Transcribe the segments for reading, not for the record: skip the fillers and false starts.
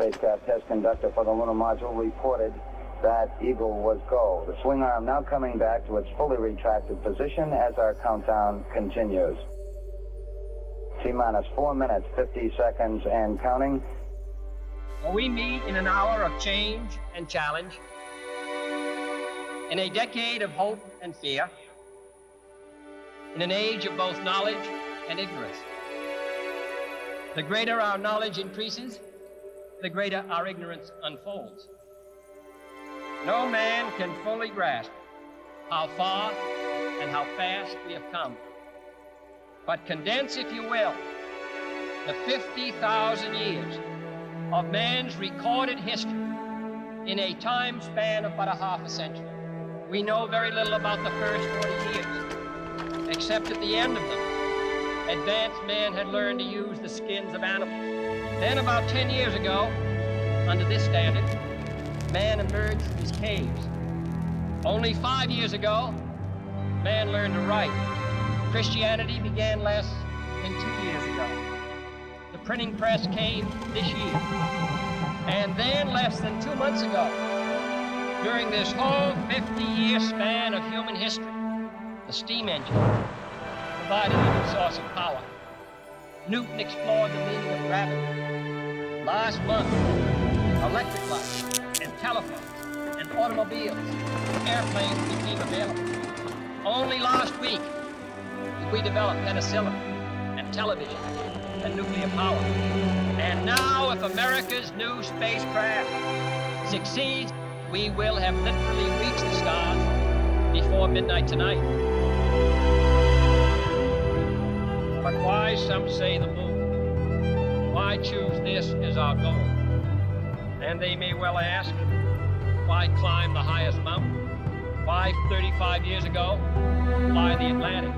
spacecraft test conductor for the lunar module, reported that Eagle was go. The swing arm now coming back to its fully retracted position as our countdown continues. T-minus 4 minutes, 50 seconds and counting. We meet in an hour of change and challenge, in a decade of hope and fear, in an age of both knowledge and ignorance. The greater our knowledge increases, the greater our ignorance unfolds. No man can fully grasp how far and how fast we have come. But condense, if you will, the 50,000 years of man's recorded history in a time span of but a half a century. We know very little about the first 40 years, except at the end of them, advanced man had learned to use the skins of animals. Then about 10 years ago, under this standard, man emerged from his caves. Only 5 years ago, man learned to write. Christianity began less than 2 years ago. The printing press came this year. And then less than 2 months ago, during this whole 50-year span of human history, the steam engine provided a new source of power. Newton explored the meaning of gravity. Last month, electric lights and telephones and automobiles, airplanes became available. Only last week, we developed penicillin and television and nuclear power. And now, if America's new spacecraft succeeds, we will have literally reached the stars before midnight tonight. But why, some say, the moon? Why choose this as our goal? And they may well ask, why climb the highest mountain? Why, 35 years ago, fly the Atlantic?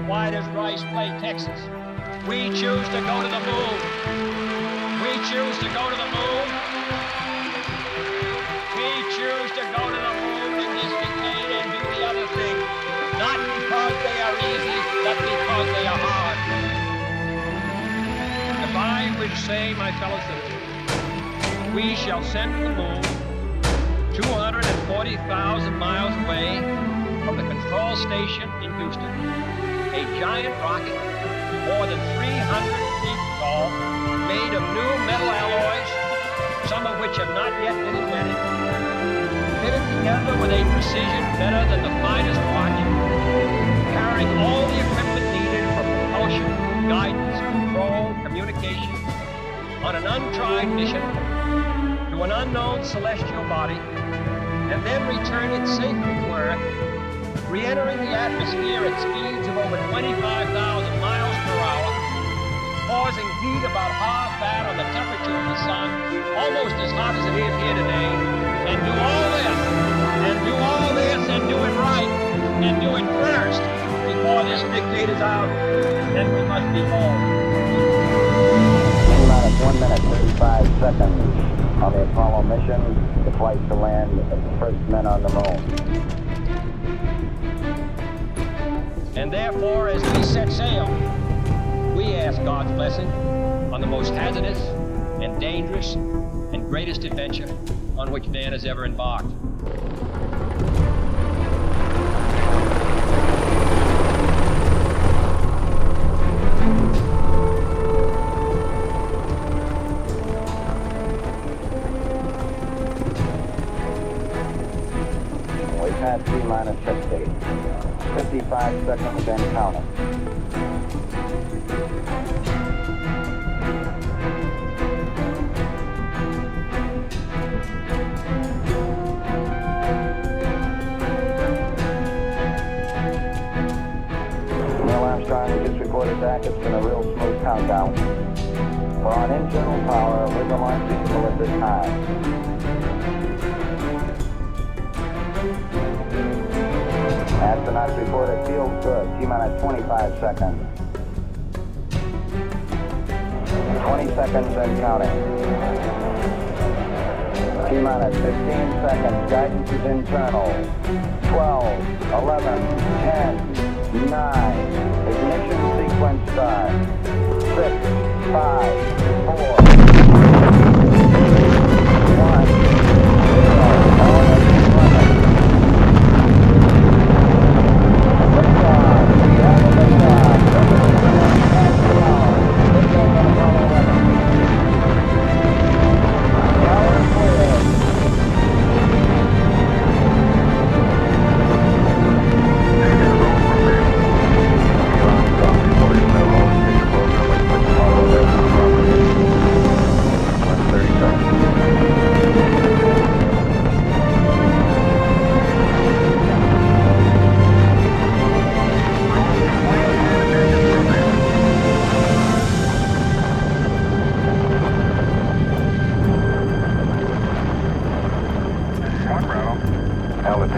Why does Rice play Texas? We choose to go to the moon. We choose to go to the moon. We choose to go to the moon in this decade and do the other thing. Not because they are easy, but because they are hard. If I were to say, my fellow citizens, we shall send to the moon 240,000 miles away from the control station in Houston, a giant rocket more than 300 feet tall, made of new metal alloys, some of which have not yet been invented, fitted together with a precision better than the finest watch, carrying all the equipment needed for propulsion, guidance, control, communication, on an untried mission to an unknown celestial body, and then return it safely to Earth, re-entering the atmosphere at speeds of over 25,000 miles per hour, causing heat about half that on the temperature of the sun, almost as hot as it is here today, and do all this, and do all this, and do it right, and do it first, before this decade is out, then we must be home. T-minus 1 minute, 35 seconds on the Apollo mission, the flight to land the first men on the moon. And therefore, as we set sail, we ask God's blessing on the most hazardous and dangerous and greatest adventure on which man has ever embarked. We passed T-minus 60. 55 seconds and counting. Neil Armstrong, we just reported back. It's been a real smooth countdown. We're on internal power with the launch vehicle at this time. Astronauts report it feels good. T-minus 25 seconds. 20 seconds and counting. T-minus 15 seconds. Guidance is internal. 12, 11, 10, 9. Ignition sequence start. 6, 5, 4.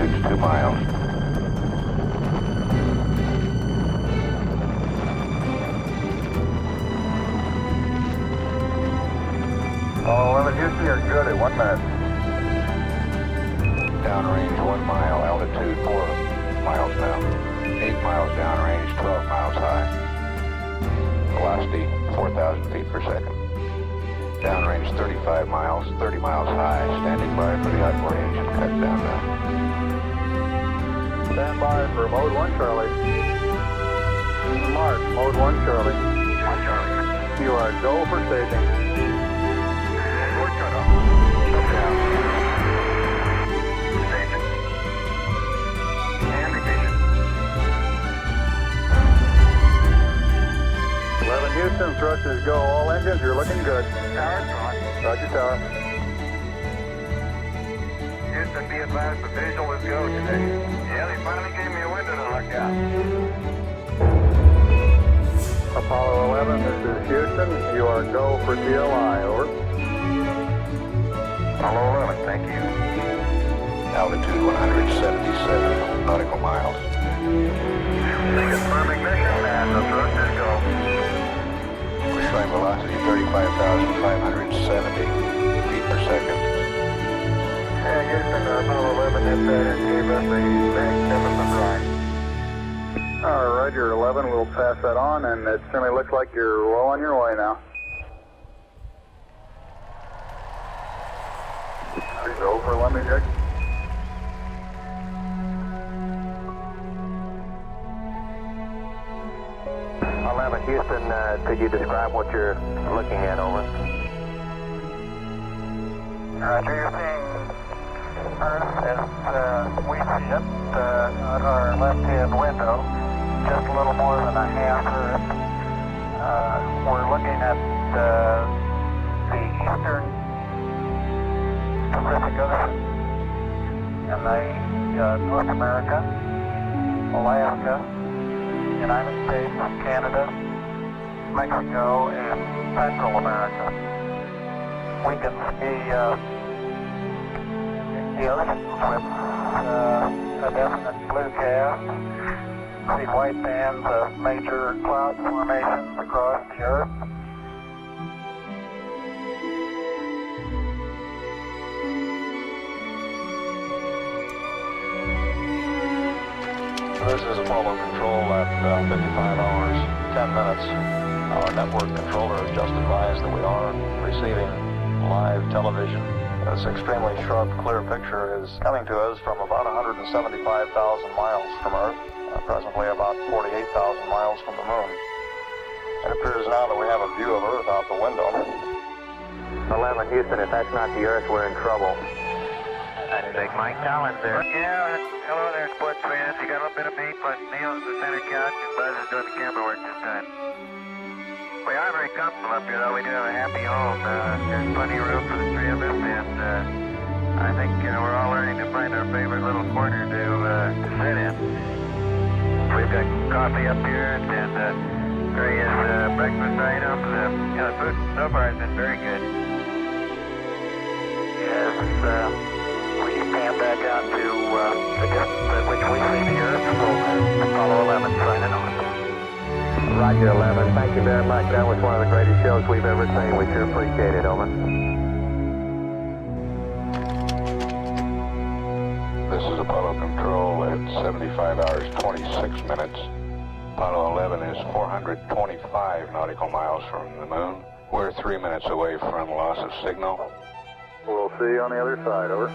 altitude's 2 miles. Oh, 11 Houston, you're good at 1 minute. Downrange 1 mile, altitude 4 miles now. 8 miles downrange, 12 miles high. Velocity 4,000 feet per second. Downrange 35 miles, 30 miles high. Standing by for the outboard engine cut down now. Stand by for mode 1 Charlie. Mark, mode 1 Charlie. 1 Charlie. You are go for staging. Short cutoff. Shut down. Staging. Indication. 11 Houston, thrusters go. All engines, you're looking good. Tower's gone. Roger, tower. Houston, be advised the visual is go today. Yeah, they finally gave me a window to look out. Apollo 11, this is Houston. You are go for TLI, over. Apollo 11, thank you. Altitude 177 nautical miles. Confirming mission and the thrusters go. We're showing velocity 35,570 feet per second. Yeah, Houston, Apollo 11, hit that and gave us a magnificent ride. All right, you're 11. We'll pass that on, and it certainly looks like you're well on your way now. Go for landing, Jack. Houston, could you describe what you're looking at, over? Roger, you're seeing Earth as we see it at our left-hand window, just a little more than a half Earth. We're looking at the eastern Pacific Ocean and the North America, Alaska, United States, Canada, Mexico, and Central America. We can see the ocean with a definite blue cast, see white bands of major cloud formations across the Earth. This is Apollo Control at 55 hours, 10 minutes. Our network controller has just advised that we are receiving live television. This extremely sharp, clear picture is coming to us from about 175,000 miles from Earth, presently about 48,000 miles from the Moon. It appears now that we have a view of Earth out the window. 11 Houston, if that's not the Earth, we're in trouble. I think Mike Collins there. Yeah, hello there, sports fans. You got a little bit of me, but Neil's in the center couch and Buzz is doing the camera work this time. We are very comfortable up here, though. We do have a happy home. There's plenty of room for the three of us, and I think we're all learning to find our favorite little corner to sit in. We've got coffee up here and various breakfast items. The food so far has been very good. Yes, we stand back out to the distance at which we see the Earth. Apollo 11 signing on. Roger, 11. Thank you very much. That was one of the greatest shows we've ever seen. We sure appreciate it. Over. This is Apollo Control at 75 hours, 26 minutes. Apollo 11 is 425 nautical miles from the Moon. We're 3 minutes away from loss of signal. We'll see you on the other side, over.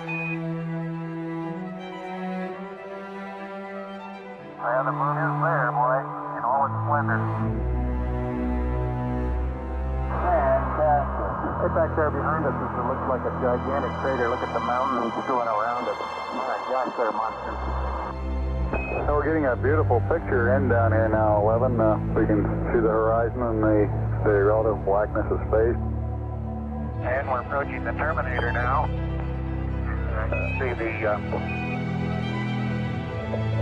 Yeah, the moon is there, boy, in all its splendor. Fantastic. Right back there behind us, it looks like a gigantic crater. Look at the mountains going around it. My gosh, they're monsters. So we're getting a beautiful picture in down here now, 11. We can see the horizon and the relative blackness of space. And we're approaching the Terminator now. See the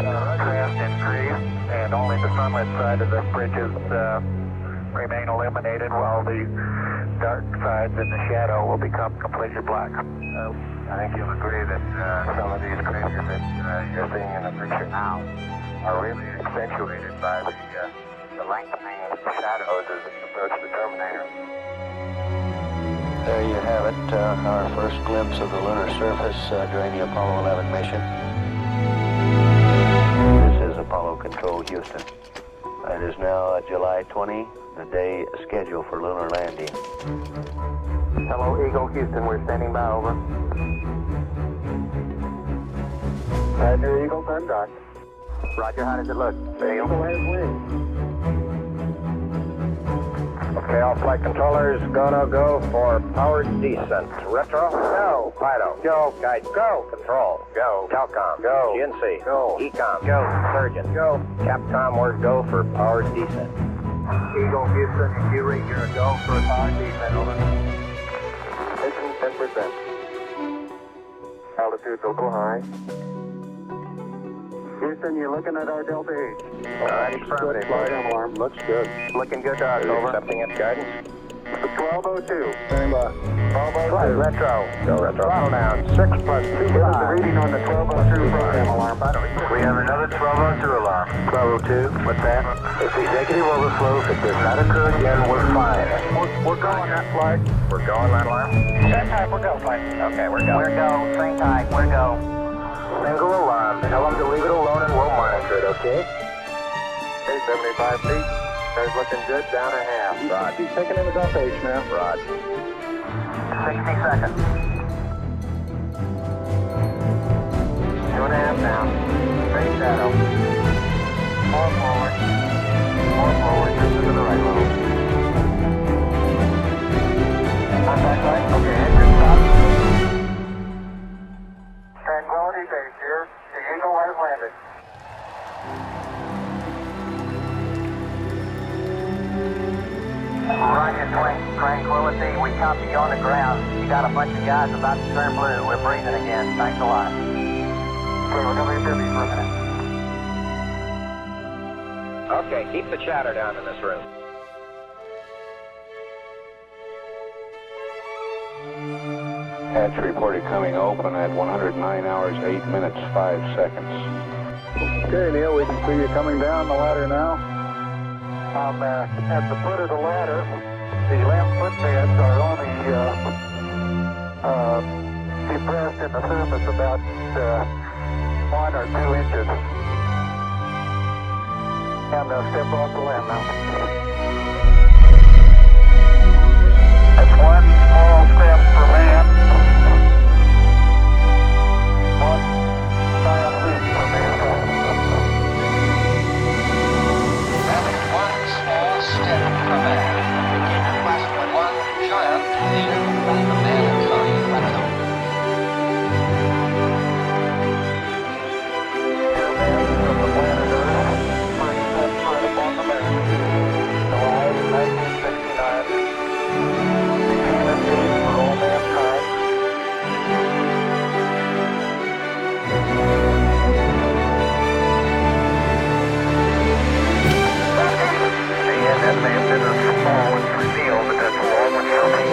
contrast increase, and only the sunlit side of the bridges remain illuminated, while the dark sides in the shadow will become completely black. I think you'll agree that some of these craters that you're seeing in the picture now are really accentuated by the lengthening of the shadows as we approach the terminator. There you have it, our first glimpse of the lunar surface during the Apollo 11 mission. This is Apollo Control Houston. It is now July 20, the day scheduled for lunar landing. Hello, Eagle Houston, we're standing by, over. Roger, Eagle, turn dock. Roger, how does it look? Eagle has wings. Okay, all flight controllers, go for powered descent. Retro, go. FIDO, go. Guide, go. Control, go. Telcom, go. GNC, go. ECOM, go. Surgeon, go. Capcom, we're go for powered descent. Eagle Houston, if you read your go for powered descent, over. Ignition 10%. Altitude a little high. Houston, you're looking at our Delta H. Alright, affirmative. Flight alarm. Looks good. Looking good to us, over. Accepting its guidance. 1202. Standing by. 1202. Flight retro. Go retro. Throttle down. 6 plus 2. Give us the reading on the 1202 program alarm. We have another 1202 alarm. 1202, what's that? It's executive overflow. If it does not occur again, we're fine. We're going that flight. We're going that alarm? Same time, we're go flight. Okay, we're go. We're go, same time, we're go. Single alarm. Tell them to leave it alone and we'll monitor it, okay? Okay, 75 feet. Car's looking good, down a half. Rod. He's taking in the Delta H now. Rod. 60 seconds. 2.5 now. Straight shadow. More forward. More forward. Just to the right level. Contact light. Okay, engine stop. Tranquility Base here. The Eagle has landed. Roger, Tranquility. We copy you on the ground. You got a bunch of guys about to turn blue. We're breathing again. Thanks a lot. Okay, we're going to be busy for a minute. Okay, keep the chatter down in this room. Hatch reported coming open at 109 hours, 8 minutes, 5 seconds. Okay, Neil, we can see you coming down the ladder now. At the foot of the ladder, the lamp footpads are only depressed in the surface about 1 or 2 inches. And step off the lamp now. That's one small step for man. One giant leap for mankind. That is one small step for man. One giant leap for mankind. Dear man from the planet Earth, first step foot upon the moon. July 1969. For all mankind. And that may have been a small and reveal, but that's a long one for me.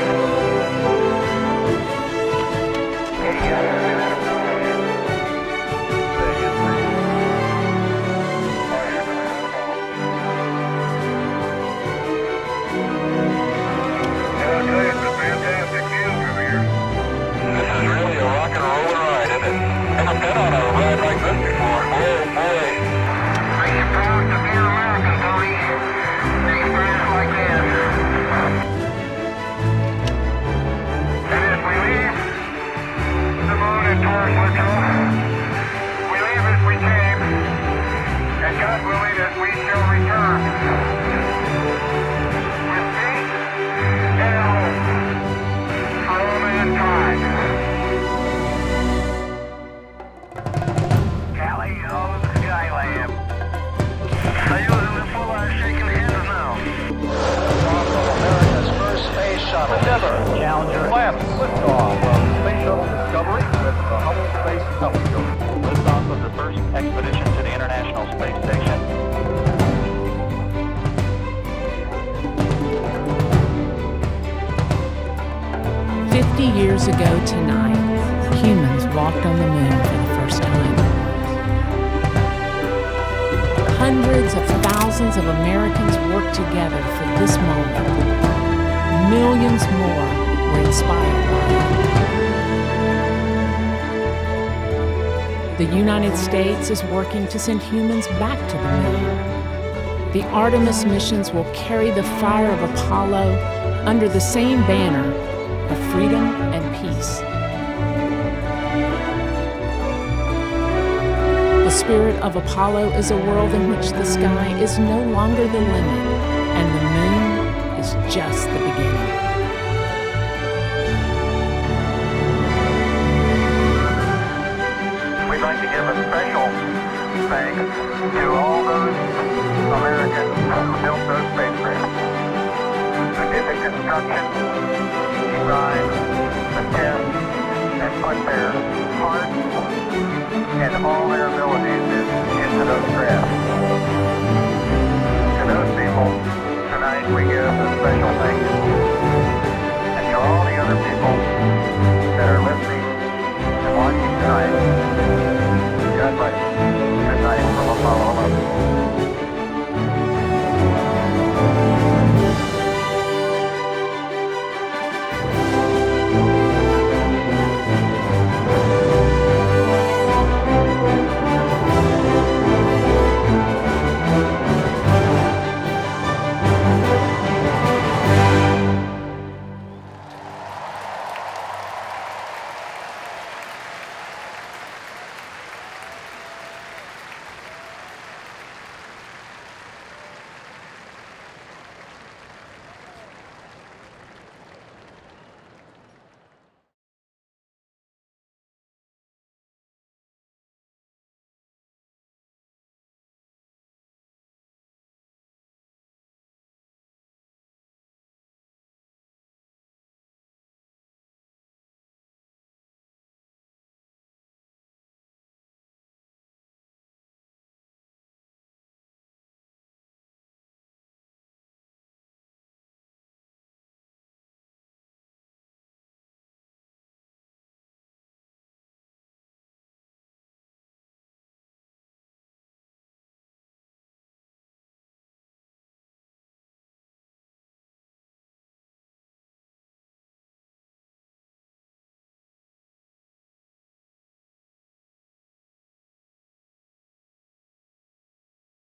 Challenger left. Liftoff of Space Shuttle Discovery with the Hubble Space Telescope. Liftoff of the first expedition to the International Space Station. years ago tonight, humans walked on the moon for the first time. Hundreds of thousands of Americans worked together for this moment. Millions more were inspired by it. The United States is working to send humans back to the moon. The Artemis missions will carry the fire of Apollo under the same banner of freedom and peace. The spirit of Apollo is a world in which the sky is no longer the limit, and the moon is just the beginning. We'd like to give a special thanks to all those Americans who built those spacecraft, who did the construction, design, the test, and put their heart and all their abilities into those crafts. To those people, tonight we give a special thank you. And to all the other people